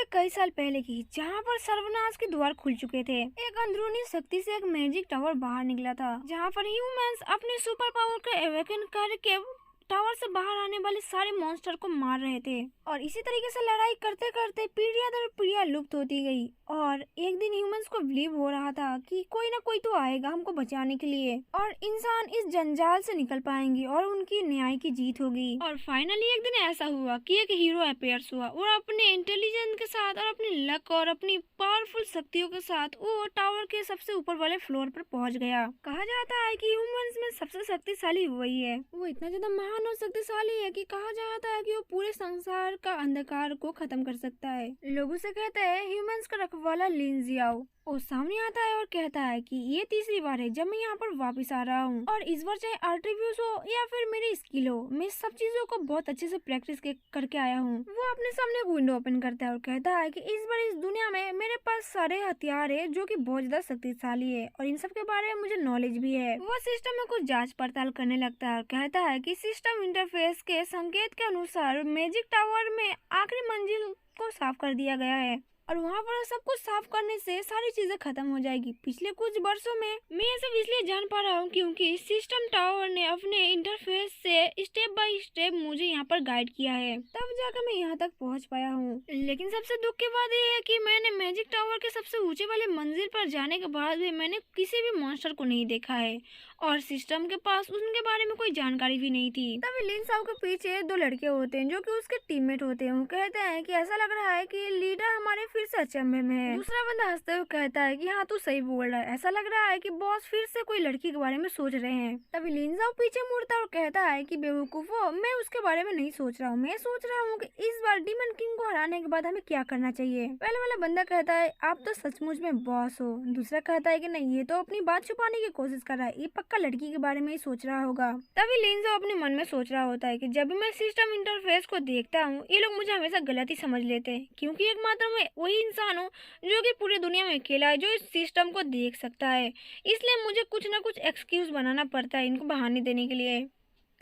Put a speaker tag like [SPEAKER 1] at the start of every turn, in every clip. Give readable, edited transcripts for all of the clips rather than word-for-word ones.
[SPEAKER 1] है कई साल पहले की, जहाँ पर सर्वनाश के द्वार खुल चुके थे। एक अंदरूनी शक्ति से एक मैजिक टावर बाहर निकला था, जहाँ पर ह्यूमंस अपने सुपर पावर का एवेकन करके टावर से बाहर आने वाले सारे मॉन्स्टर को मार रहे थे। और इसी तरीके से लड़ाई करते करते पीढ़ियां दर पीढ़ियां लुप्त होती गई। और एक दिन ह्यूमंस को बिलीव हो रहा था कि कोई ना कोई तो आएगा हमको बचाने के लिए, और इंसान इस जंजाल से निकल पाएंगे और उनकी न्याय की जीत होगी। और फाइनली एक दिन ऐसा हुआ कि एक हीरो अपीयर्स हुआ और अपने इंटेलिजेंस के साथ और अपनी लक और अपनी पावरफुल शक्तियों के साथ वो टावर के सबसे ऊपर वाले फ्लोर पर पहुंच गया। कहा जाता है कि ह्यूमंस में सबसे शक्तिशाली वही है। वो इतना ज्यादा महान और शक्तिशाली है कि कहा जाता है कि वो पूरे संसार का अंधकार को खत्म कर सकता है। लोगों से कहते हैं ह्यूमंस का रखवाला लिन जियाओ। वो सामने आता है और कहता है कि ये तीसरी बार है जब मैं यहाँ पर वापस आ रहा हूँ, और इस बार चाहे आर्टिव्यूज हो या फिर मेरी स्किल हो, मैं सब चीजों को बहुत अच्छे से प्रैक्टिस करके आया हूँ। वो अपने सामने एक विंडो ओपन करता है और कहता है कि इस बार इस दुनिया में मेरे पास सारे हथियार है जो कि बहुत ज्यादा शक्तिशाली है, और इन सब के बारे में मुझे नॉलेज भी है। वो सिस्टम में कुछ जांच पड़ताल करने लगता है और कहता है कि सिस्टम इंटरफेस के संकेत के अनुसार मैजिक टावर में आखिरी मंजिल को साफ कर दिया गया है, और वहाँ पर सब कुछ साफ करने से सारी चीजें खत्म हो जाएगी। पिछले कुछ वर्षों में मैं ये सब इसलिए जान पा रहा हूँ क्योंकि सिस्टम टावर ने अपने इंटरफेस से स्टेप बाय स्टेप मुझे यहाँ पर गाइड किया है, तब जाकर मैं यहाँ तक पहुँच पाया हूँ। लेकिन सबसे दुख की बात ये है कि मैंने मैजिक टावर के सबसे ऊंचे वाले मंजिल पर जाने के बाद भी मैंने किसी भी मॉन्स्टर को नहीं देखा है, और सिस्टम के पास उनके बारे में कोई जानकारी भी नहीं थी। तभी लिन साओ के पीछे दो लड़के होते हैं जो कि उसके टीममेट होते हैं। वो कहते हैं कि ऐसा लग रहा है कि लीडर हमारे फिर से अचंभे में है। दूसरा बंदा हंसते हुए कहता है कि हाँ तू सही बोल रहा है, ऐसा लग रहा है कि बॉस फिर से कोई लड़की के बारे में सोच रहे हैं। तभी लिन साओ पीछे मुड़ता है और कहता है कि बेवकूफो, मैं उसके बारे में नहीं सोच रहा हूँ, मैं सोच रहा हूँ कि इस बार डीमन किंग को हराने के बाद हमें क्या करना चाहिए। पहले वाला बंदा कहता है आप तो सचमुच में बॉस हो। दूसरा कहता है कि नहीं, ये तो अपनी बात छुपाने की कोशिश कर रहा है, ये पक्का लड़की के बारे में ही सोच रहा होगा। तभी लिन साओ अपने मन में सोच रहा होता है कि जब भी मैं सिस्टम इंटरफेस को देखता हूँ ये लोग मुझे हमेशा गलत ही समझ लेते हैं, क्योंकि एकमात्र मैं वही इंसान हूँ जो कि पूरी दुनिया में अकेला है जो इस सिस्टम को देख सकता है, इसलिए मुझे कुछ ना कुछ एक्सक्यूज बनाना पड़ता है इनको बहाने देने के लिए।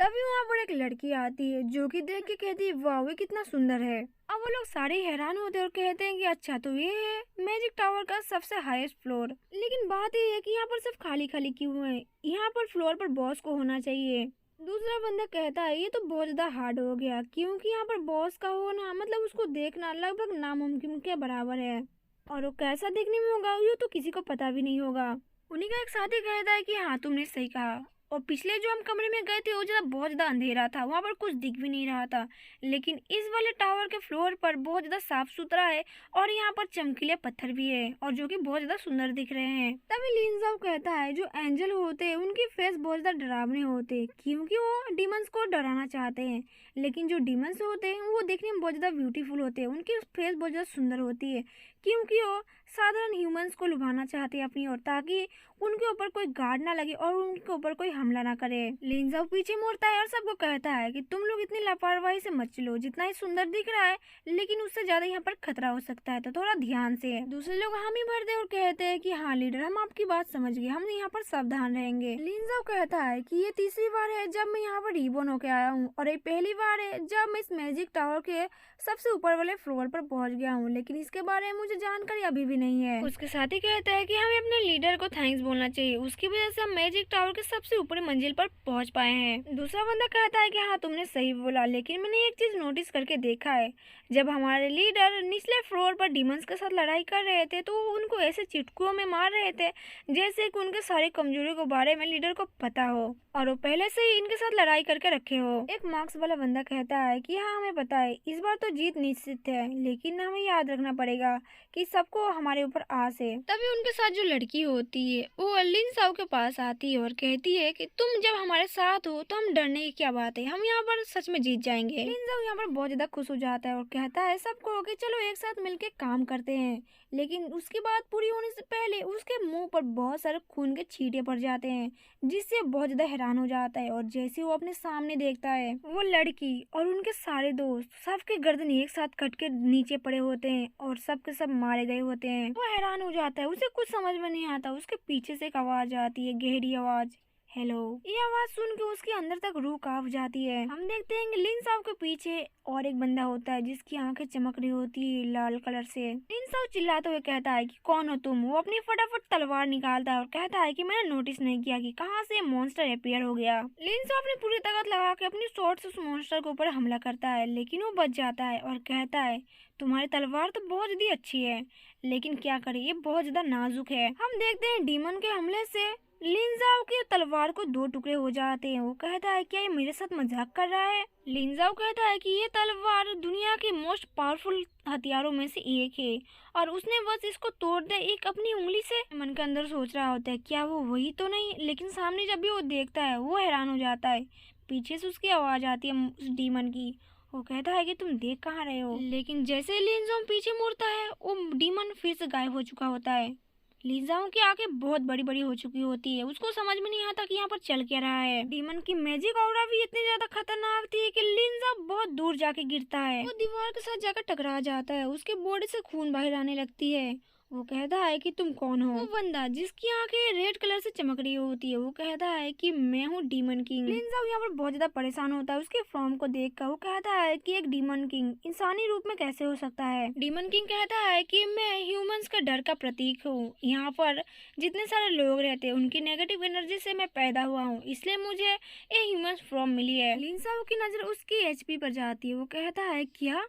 [SPEAKER 1] तभी वहाँ पर एक लड़की आती है जो कि देख के कहती है वाह ये कितना सुंदर है। अब वो लोग सारे हैरान होते हैं और कहते हैं कि अच्छा तो ये है मैजिक टावर का सबसे हाईएस्ट फ्लोर। लेकिन बात ये है कि यहाँ पर सब खाली खाली क्यों है, यहाँ पर फ्लोर पर बॉस को होना चाहिए। दूसरा बंदा कहता है ये तो बहुत ज्यादा हार्ड हो गया, क्योंकि यहाँ पर बॉस का होना मतलब उसको देखना लगभग नामुमकिन के बराबर है, और वो कैसा देखने में होगा ये तो किसी को पता भी नहीं होगा। उन्हीं का एक साथी कहता है कि हाँ तुमने सही कहा, और पिछले जो हम कमरे में गए थे वो बहुत ज्यादा अंधेरा था, वहाँ पर कुछ दिख भी नहीं रहा था, लेकिन इस वाले टावर के फ्लोर पर बहुत ज्यादा साफ सुथरा है, और यहाँ पर चमकीले पत्थर भी है और जो कि बहुत ज्यादा सुंदर दिख रहे हैं। तभी लिन साओ कहता है जो एंजल होते हैं उनके फेस बहुत ज्यादा डरावने होते हैं, क्योंकि वो डीमंस को डराना चाहते हैं, लेकिन जो डीमंस होते हैं वो देखने में बहुत ज्यादा ब्यूटीफुल होते हैं, उनकी फेस बहुत ज्यादा सुंदर होती है, क्योंकि वो साधारण ह्यूमंस को लुभाना चाहते हैं अपनी ओर, ताकि उनके ऊपर कोई गार्ड ना लगे और उनके ऊपर कोई हमला ना करे। लिन साओ पीछे मुड़ता है और सबको कहता है कि तुम लोग इतनी लापरवाही से मत चलो, जितना ही सुंदर दिख रहा है लेकिन उससे ज्यादा यहाँ पर खतरा हो सकता है, तो थोड़ा ध्यान से। दूसरे लोग हामी भरते और कहते हैं कि हाँ लीडर हम आपकी बात समझ गए, हम यहाँ पर सावधान रहेंगे। लिन साओ कहता है कि ये तीसरी बार है जब मैं यहाँ पर रिबोन होके आया हूँ, और ये पहली बार है जब मैं इस मैजिक टावर के सबसे ऊपर वाले फ्लोर पर पहुंच गया हूँ, लेकिन इसके बारे में मुझे जानकारी अभी भी नहीं है। उसके साथ ही कहता है कि हमें अपने लीडर को थैंक्स बोलना चाहिए, उसकी वजह से हम मैजिक टावर के सबसे ऊपरी मंजिल पर पहुंच पाए हैं। दूसरा बंदा कहता है कि हाँ तुमने सही बोला, लेकिन मैंने एक चीज नोटिस करके देखा है, जब हमारे लीडर निचले फ्लोर पर डीमंस के साथ लड़ाई कर रहे थे तो उनको ऐसे चिटकुओं में मार रहे थे जैसे कि उनके सारी कमजोरी के बारे में लीडर को पता हो और वो पहले से ही इनके साथ लड़ाई करके रखे हो। एक मार्क्स वाला बंदा कहता है कि हाँ हमें पता है इस बार तो जीत निश्चित है, लेकिन हमें याद रखना पड़ेगा कि सबको हमारे ऊपर आस है। तभी उनके साथ जो लड़की होती है वो लिन साओ के पास आती है और कहती है कि तुम जब हमारे साथ हो तो हम डरने की क्या बात है, हम यहाँ पर सच में जीत जाएंगे। लिन साओ यहाँ पर बहुत ज्यादा खुश हो जाता है और कहता है सबको कि चलो एक साथ मिलके काम करते हैं, लेकिन उसकी बात पूरी होने से पहले उसके मुंह पर बहुत सारे खून के छींटे पड़ जाते हैं, जिससे बहुत ज्यादा हैरान हो जाता है। और जैसे वो अपने सामने देखता है वो लड़की और उनके सारे दोस्त सबके गर्दन एक साथ कट के नीचे पड़े होते हैं और सबके सब मारे गए होते हैं। वो हैरान हो जाता है, उसे कुछ समझ में नहीं आता। उसके पीछे से एक आवाज आती है, गहरी आवाज, हेलो। ये आवाज सुन के उसके अंदर तक रूह कांप जाती है। हम देखते हैं कि लिन साओ के पीछे और एक बंदा होता है जिसकी आंखें चमक रही होती है लाल कलर से। लिन साओ चिल्लाते हुए कहता है कि कौन हो तुम। वो अपनी फटाफट तलवार निकालता है और कहता है कि मैंने नोटिस नहीं किया कि कहाँ से मॉन्स्टर अपीयर हो गया। लिन साओ अपनी पूरी ताकत लगा के अपनी शॉट से उस मॉन्स्टर के ऊपर हमला करता है, लेकिन वो बच जाता है और कहता है तुम्हारी तलवार तो बहुत ज्यादा अच्छी है, लेकिन क्या करें ये बहुत ज्यादा नाजुक है। हम देखते हैं डीमन के हमले से लिन जाओ की तलवार को 2 टुकड़े हो जाते हैं। वो कहता है क्या ये मेरे साथ मजाक कर रहा है। लिन जाओ कहता है कि ये तलवार दुनिया के मोस्ट पावरफुल हथियारों में से एक है और उसने बस इसको तोड़ दे एक अपनी उंगली से। मन के अंदर सोच रहा होता है क्या वो वही तो नहीं, लेकिन सामने जब भी वो देखता है वो हैरान हो जाता है। पीछे से उसकी आवाज आती है उस डीमन की। वो कहता है कि तुम देख कहाँ रहे हो, लेकिन जैसे लिन जाओ पीछे मुड़ता है वो डीमन फिर से गायब हो चुका होता है। लिंजाओ की आंखें बहुत बड़ी बड़ी हो चुकी होती है। उसको समझ में नहीं आता कि यहाँ पर चल क्या रहा है। डीमन की मैजिक ऑरा भी इतनी ज्यादा खतरनाक थी कि लिंजाओ बहुत दूर जाके गिरता है। वो दीवार के साथ जाकर टकरा जाता है। उसके बॉडी से खून बाहर आने लगती है। वो कहता है कि तुम कौन हो। वो बंदा जिसकी आंखें रेड कलर से चमक रही होती है वो कहता है कि मैं हूँ डीमन किंग। लिंजाओ यहाँ पर बहुत ज्यादा परेशान होता है उसके फॉर्म को देखकर। वो कहता है कि एक डीमन किंग इंसानी रूप में कैसे हो सकता है। डीमन किंग कहता है कि मैं ह्यूमंस का डर का प्रतीक हूँ। यहाँ पर जितने सारे लोग रहते हैं उनकी नेगेटिव एनर्जी से मैं पैदा हुआ हूँ, इसलिए मुझे ये ह्यूमन फॉर्म मिली है। लिंजाओ की नजर उसकी एचपी पर जाती है। वो कहता है क्या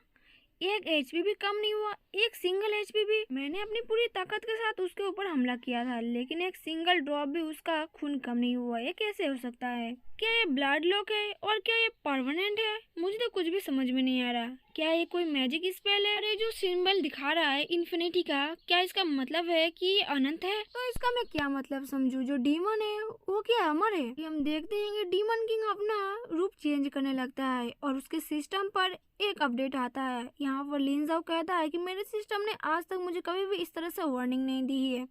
[SPEAKER 1] एक एचपी भी कम नहीं हुआ, एक सिंगल एचपी भी। मैंने अपनी पूरी ताकत के साथ उसके ऊपर हमला किया था, लेकिन एक सिंगल ड्रॉप भी उसका खून कम नहीं हुआ। ये कैसे हो सकता है? क्या ये ब्लड लॉक है और क्या ये परमानेंट है? मुझे तो कुछ भी समझ में नहीं आ रहा। क्या ये कोई मैजिक स्पेल है? अरे जो सिंबल दिखा रहा है इन्फिनिटी का, क्या इसका मतलब है कि ये अनंत है? तो इसका मैं क्या मतलब समझूं? जो डीमन है वो क्या अमर है? हम देखते हैं कि डीमन किंग अपना रूप चेंज करने लगता है और उसके सिस्टम पर एक अपडेट आता है। यहाँ पर लिंजाओ कहता है कि मेरे सिस्टम ने आज तक मुझे कभी भी इस तरह से वार्निंग नहीं दी है।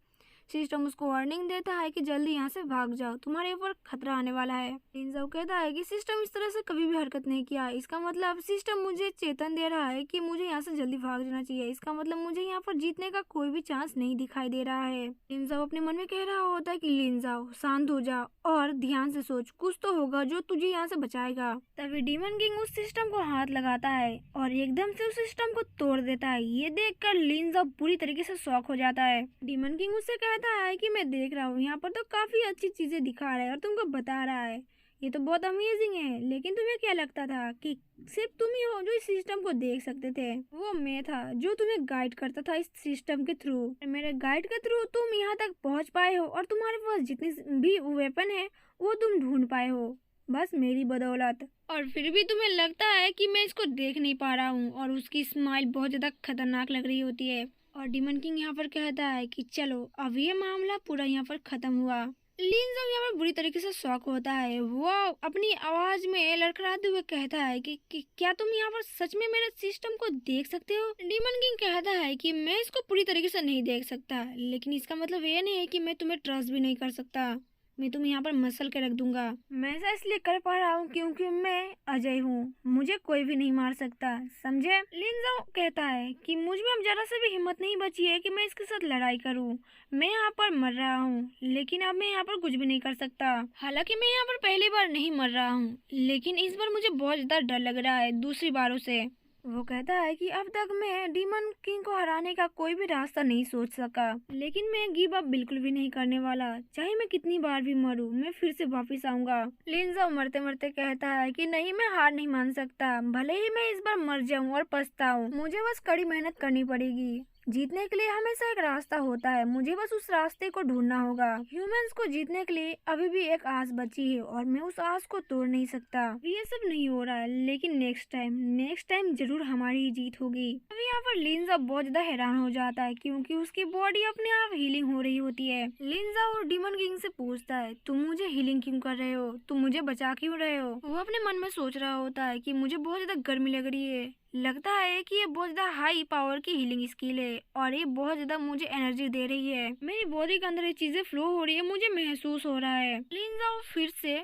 [SPEAKER 1] सिस्टम उसको वार्निंग देता है कि जल्दी यहाँ से भाग जाओ, तुम्हारे ऊपर खतरा आने वाला है। लिंजाओ कहता है कि सिस्टम इस तरह से कभी भी हरकत नहीं किया, इसका मतलब सिस्टम मुझे चेतन दे रहा है कि मुझे यहाँ से जल्दी भाग जाना चाहिए। इसका मतलब मुझे यहाँ पर जीतने का कोई भी चांस नहीं दिखाई दे रहा है। लिंजाओ अपने मन में कह रहा होता है कि लिंजाओ शांत हो जा और ध्यान से सोच, कुछ तो होगा जो तुझे यहाँ से बचाएगा। तभी डीमन किंग उस सिस्टम को हाथ लगाता है और एकदम से उस सिस्टम को तोड़ देता है। ये देखकर लिंजाओ पूरी तरीके से शॉक हो जाता है। डीमन किंग उससे कहता है कि मैं देख रहा हूँ यहाँ पर तो काफी अच्छी चीजें दिखा रहा है और तुमको बता रहा है, ये तो बहुत अमेजिंग है, लेकिन तुम्हें क्या लगता था कि सिर्फ तुम ही हो जो इस सिस्टम को देख सकते थे? वो मैं था जो तुम्हें गाइड करता था इस सिस्टम के थ्रू। मेरे गाइड के थ्रू तुम यहाँ तक पहुँच पाए हो और तुम्हारे पास जितनी भी वेपन है वो तुम ढूंढ पाए हो, बस मेरी बदौलत। और फिर भी तुम्हें लगता है कि मैं इसको देख नहीं पा रहा हूँ। और उसकी स्माइल बहुत ज्यादा खतरनाक लग रही होती है। और डीमन किंग यहाँ पर कहता है कि चलो अब ये मामला पूरा यहाँ पर खत्म हुआ। लिंजाओ यहाँ पर बुरी तरीके से शॉक होता है। वो अपनी आवाज में लड़खड़ाते हुए कहता है कि क्या तुम यहाँ पर सच में मेरे सिस्टम को देख सकते हो? डीमन किंग कहता है कि मैं इसको पूरी तरीके से नहीं देख सकता, लेकिन इसका मतलब ये नहीं है कि मैं तुम्हें ट्रस्ट भी नहीं कर सकता। मैं तुम्हें यहाँ पर मसल के रख दूंगा। मैं ऐसा इसलिए कर पा रहा हूँ क्योंकि मैं अजय हूँ, मुझे कोई भी नहीं मार सकता, समझे? लिंजाओ कहता है कि मुझ में अब जरा से भी हिम्मत नहीं बची है कि मैं इसके साथ लड़ाई करूँ। मैं यहाँ पर मर रहा हूँ, लेकिन अब मैं यहाँ पर कुछ भी नहीं कर सकता। हालांकि मैं यहाँ पर पहली बार नहीं मर रहा हूँ, लेकिन इस बार मुझे बहुत ज्यादा डर लग रहा है दूसरी बारों से। वो कहता है कि अब तक मैं डीमन किंग को हराने का कोई भी रास्ता नहीं सोच सका, लेकिन मैं गिव अप बिल्कुल भी नहीं करने वाला। चाहे मैं कितनी बार भी मरूं, मैं फिर से वापस आऊंगा। लिंजाओ मरते मरते कहता है कि नहीं, मैं हार नहीं मान सकता। भले ही मैं इस बार मर जाऊं और पछताऊं, मुझे बस कड़ी मेहनत करनी पड़ेगी। जीतने के लिए हमेशा एक रास्ता होता है, मुझे बस उस रास्ते को ढूंढना होगा। ह्यूमंस को जीतने के लिए अभी भी एक आस बची है और मैं उस आस को तोड़ नहीं सकता। ये सब नहीं हो रहा है, लेकिन नेक्स्ट टाइम जरूर हमारी ही जीत होगी। अभी यहाँ पर लिंजाओ बहुत ज्यादा हैरान हो जाता है क्योंकि उसकी बॉडी अपने आप हीलिंग हो रही होती है। लिंजाओ डीमन किंग से पूछता है, तुम मुझे हीलिंग क्यों कर रहे हो? तुम मुझे बचा क्यों रहे हो? वो अपने मन में सोच रहा होता है कि मुझे बहुत ज्यादा गर्मी लग रही है, लगता है कि ये बहुत ज्यादा हाई पावर की हीलिंग स्किल है और ये बहुत ज्यादा मुझे एनर्जी दे रही है। मेरी बॉडी के अंदर ये चीजें फ्लो हो रही है, मुझे महसूस हो रहा है। लिंजाओ फिर से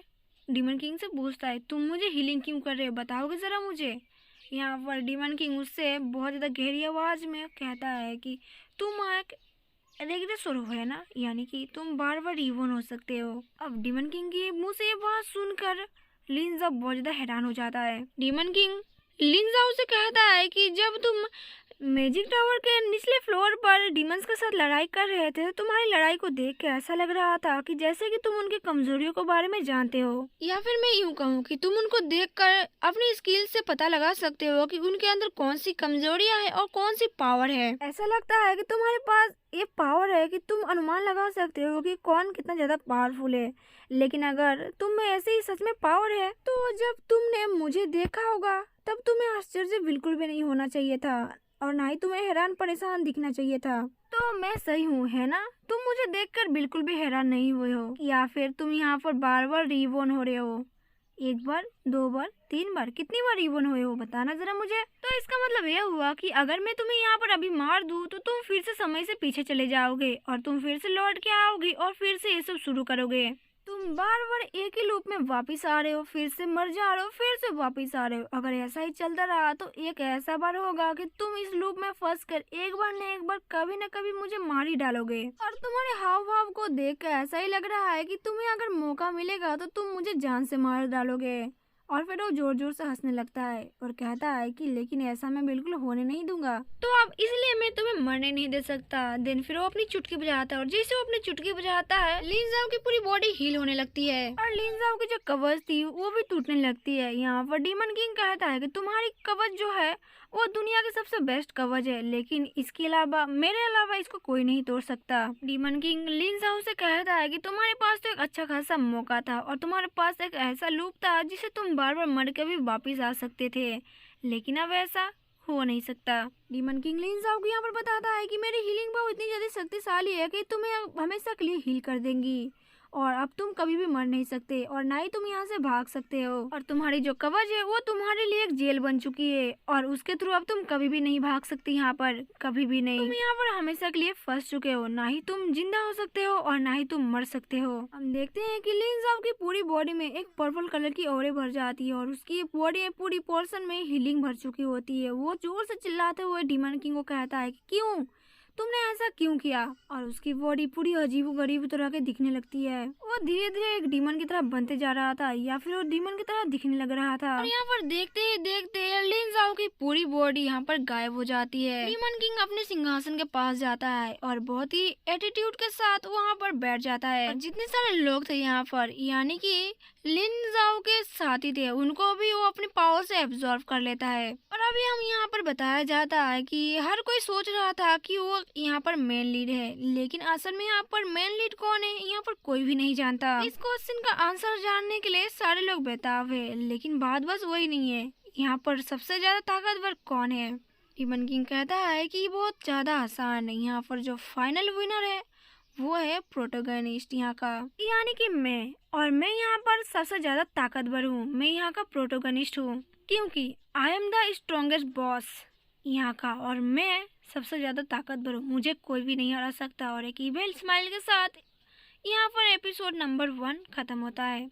[SPEAKER 1] डीमन किंग से पूछता है, तुम मुझे हीलिंग क्यों कर रहे हो, बताओगे जरा मुझे? यहाँ पर डीमन किंग उससे बहुत ज्यादा गहरी आवाज में कहता है कि तुम एक रेग्रेसर है ना, यानी कि तुम बार बार रिबॉर्न हो सकते हो। अब डीमन किंग की मुंह से ये बात सुनकर लिन जाओ बहुत ज्यादा हैरान हो जाता है। डीमन किंग लिन जाओ से कहता है कि जब तुम मैजिक टावर के निचले फ्लोर पर डीमंस के साथ लड़ाई कर रहे थे, तो तुम्हारी लड़ाई को देख के ऐसा लग रहा था कि जैसे कि तुम उनकी कमजोरियों के बारे में जानते हो, या फिर मैं यूं कहूँ कि तुम उनको देखकर अपनी स्किल से पता लगा सकते हो कि उनके अंदर कौन सी कमजोरियां है और कौन सी पावर है। ऐसा लगता है कि तुम्हारे पास ये पावर है कि तुम अनुमान लगा सकते हो कि कौन कितना ज्यादा पावरफुल है। लेकिन अगर तुम में ऐसे ही सच में पावर है, तो जब तुमने मुझे देखा होगा तब तुम्हें आश्चर्य बिल्कुल भी नहीं होना चाहिए था, और ना ही तुम्हें हैरान परेशान दिखना चाहिए था। तो मैं सही हूँ, है ना? तुम मुझे देखकर बिल्कुल भी हैरान नहीं हुए हो, या फिर तुम यहाँ पर बार बार रिबॉर्न हो रहे हो? एक बार, 2 बार, 3 बार, कितनी बार रिबॉर्न हुए हो बताना जरा मुझे। तो इसका मतलब यह हुआ कि अगर मैं तुम्हें यहाँ पर अभी मार दूँ तो तुम फिर से समय से पीछे चले जाओगे और तुम फिर से लौट के आओगी और फिर से ये सब शुरू करोगे। तुम बार बार एक ही लूप में वापस आ रहे हो, फिर से मर जा रहे हो, फिर से वापस आ रहे हो। अगर ऐसा ही चलता रहा तो एक ऐसा बार होगा कि तुम इस लूप में फंस कर एक बार न एक बार कभी न कभी मुझे मार ही डालोगे। और तुम्हारे हाव भाव को देख कर ऐसा ही लग रहा है कि तुम्हें अगर मौका मिलेगा तो तुम मुझे जान से मार डालोगे। और फिर वो जोर जोर से हंसने लगता है और कहता है कि लेकिन ऐसा मैं बिल्कुल होने नहीं दूंगा, तो अब इसलिए मैं तुम्हें मरने नहीं दे सकता। देन फिर वो अपनी चुटकी बजाता है और जैसे वो अपनी चुटकी बजाता है, लिन जाओ की पूरी बॉडी हील होने लगती है और लिन जाओ की जो कवच थी वो भी टूटने लगती है। यहाँ पर डीमन किंग कहता है कि तुम्हारी कवच जो है वो दुनिया की सबसे बेस्ट कवच है, लेकिन इसके अलावा मेरे अलावा इसको कोई नहीं तोड़ सकता। डीमन किंग लिन जाओ से कहता है कि तुम्हारे पास तो एक अच्छा खासा मौका था और तुम्हारे पास एक ऐसा लूप था जिसे तुम बार बार मर के भी वापिस आ सकते थे, लेकिन अब ऐसा हो नहीं सकता। डीमन किंग लिन जाओ को यहाँ पर बताता है कि मेरी हीलिंग पावर इतनी ज्यादा शक्तिशाली है कि तुम्हें हमेशा के लिए हील कर देंगी और अब तुम कभी भी मर नहीं सकते और ना ही तुम यहाँ से भाग सकते हो। और तुम्हारी जो कवच है वो तुम्हारे लिए एक जेल बन चुकी है और उसके थ्रू अब तुम कभी भी नहीं भाग सकती यहाँ पर, कभी भी नहीं। तुम यहाँ पर हमेशा के लिए फंस चुके हो, ना ही तुम जिंदा हो सकते हो और ना ही तुम मर सकते हो। हम देखते हैं कि लिन जाओ की पूरी बॉडी में एक पर्पल कलर की ऑरे भर जाती है और उसकी बॉडी में पूरी पोर्शन में हीलिंग भर चुकी होती है। वो जोर से चिल्लाते हुए डीमन किंग को कहता है कि क्यों, तुमने ऐसा क्यों किया? और उसकी बॉडी पूरी अजीब गरीब तरह के दिखने लगती है। वो धीरे धीरे एक डीमन की तरह बनते जा रहा था, या फिर वो डीमन की तरह दिखने लग रहा था। और यहाँ पर देखते ही देखते लिन जाओ की पूरी बॉडी यहाँ पर गायब हो जाती है। डीमन किंग अपने सिंहासन के पास जाता है और बहुत ही एटीट्यूड के साथ वहाँ पर बैठ जाता है। और जितने सारे लोग थे यहाँ पर, यानी कि लिन जाओ के साथी थे, उनको भी वो अपनी पावर से एब्जॉर्ब कर लेता है। और अभी हम यहाँ पर बताया जाता है कि हर कोई सोच रहा था कि वो यहाँ पर मेन लीड है, लेकिन असल में यहाँ पर मेन लीड कौन है यहाँ पर कोई भी नहीं जानता। इस क्वेश्चन का आंसर जानने के लिए सारे लोग बेताब है, लेकिन बात बस वही नहीं है, यहाँ पर सबसे ज्यादा ताकतवर कौन है। डीमन किंग कहता है कि बहुत ज्यादा आसान है, यहाँ पर जो फाइनल विनर है वो है प्रोटोगनिस्ट यहाँ का, यानी कि मैं। और मैं यहाँ पर सबसे ज्यादा ताकतवर हूँ, मैं यहाँ का प्रोटोगनिस्ट हूँ, क्योंकि I am the strongest boss यहाँ का और मैं सबसे ज्यादा ताकतवर हूँ, मुझे कोई भी नहीं हरा सकता। और एक इविल स्माइल के साथ यहाँ पर एपिसोड नंबर 1 खत्म होता है।